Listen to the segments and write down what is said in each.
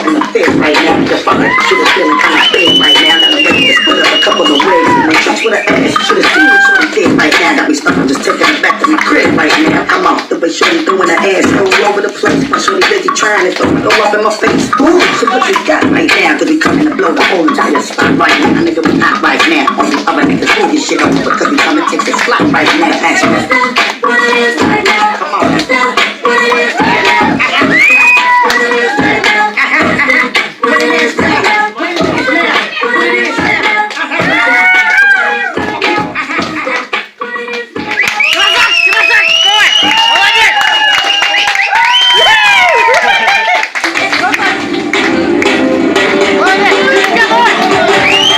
having a fit right now. Just felt like she was feeling kind of big right now. Got a ready to put up a couple of wigs and make shots with her ass. Should have seen what she did right now. Got me stuck. I'm just taking her back to my crib right now. Come on, the way shorty throwing her ass all over the place. My shorty busy trying to throw up in my face. Ooh, so what you got right now? Cause we coming to blow the whole entire spot right now. Nigga, we hot right now. All these other niggas pull this shit over because we come and take this spot right now. Ask me. What it is right now. Come on. What it is right now. What it is right now. What it is right now. What it is right now. What it is right now.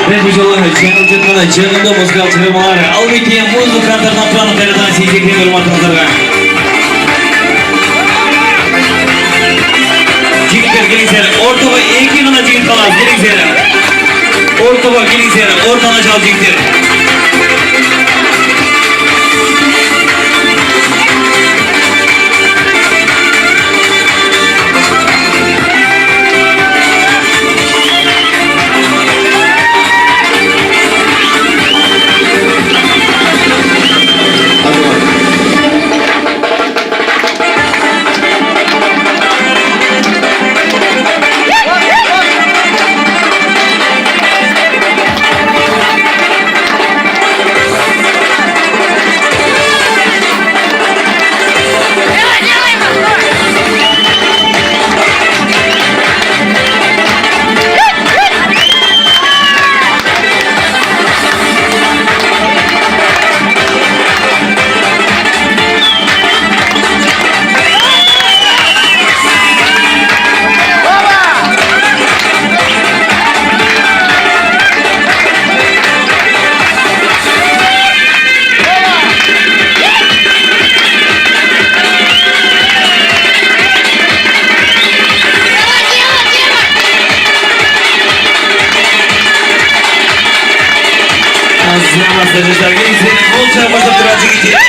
Прежде желаю членам членам музыкалчы фирмалары Албетия музыка альтернативаны передан сезекте hurmatыңыздарга. Жигиттер келиңиздер, ортого 2 гана жигит калат, келиңиздер. Ортого келиңиздер, ортаны жал жигиттер. Arkadaşlar gelin bolca başa birazcık gidiyor.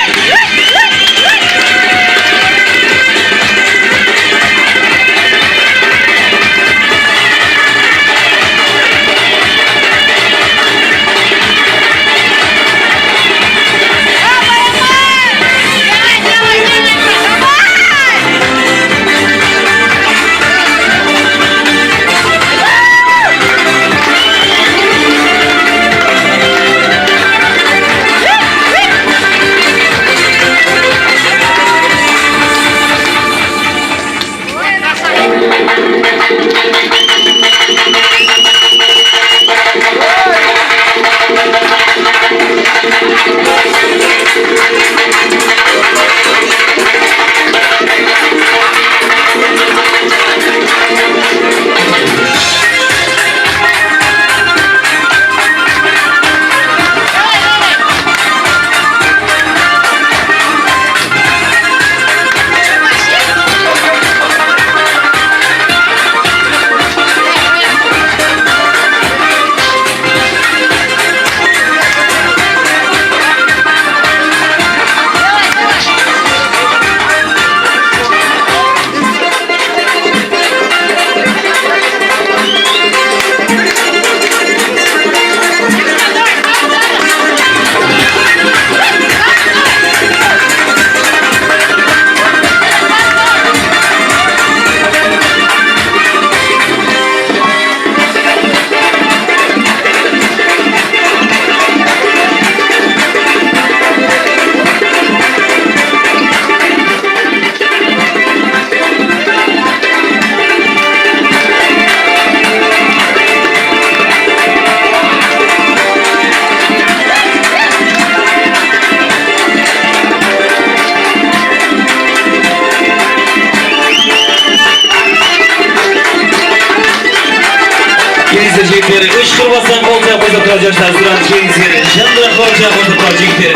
Жигиттер, 3 кырбастан болча койсо турар жаштар суран келиңиздер. Жандыраак болча койсо турар жигиттер.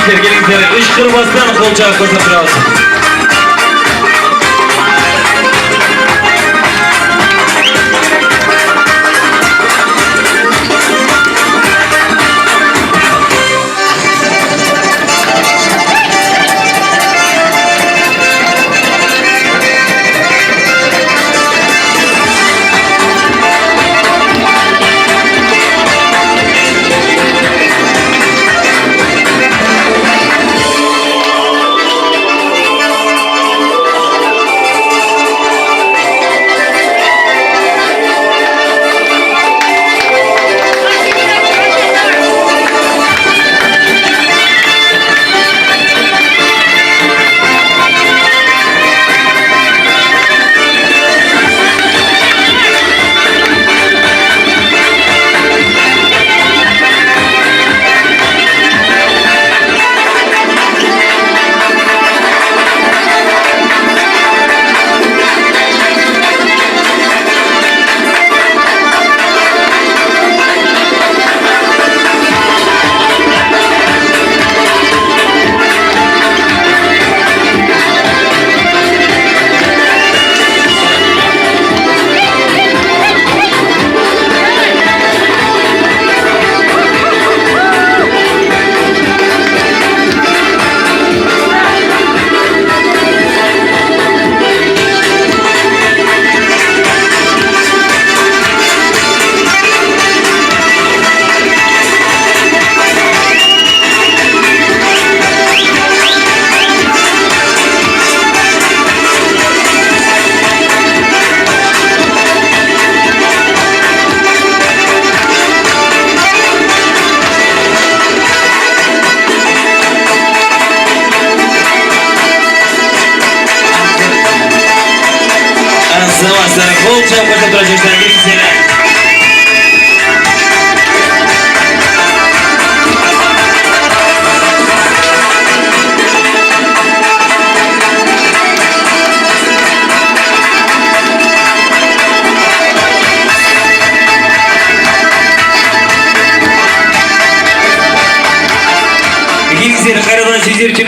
gençler gelin sizlere. Işkırmazdan kolçağı koşturalım. Sığmazlar kolçağı koşturacak gençler gelin sizlere. Gelin sizlere karadan sizler için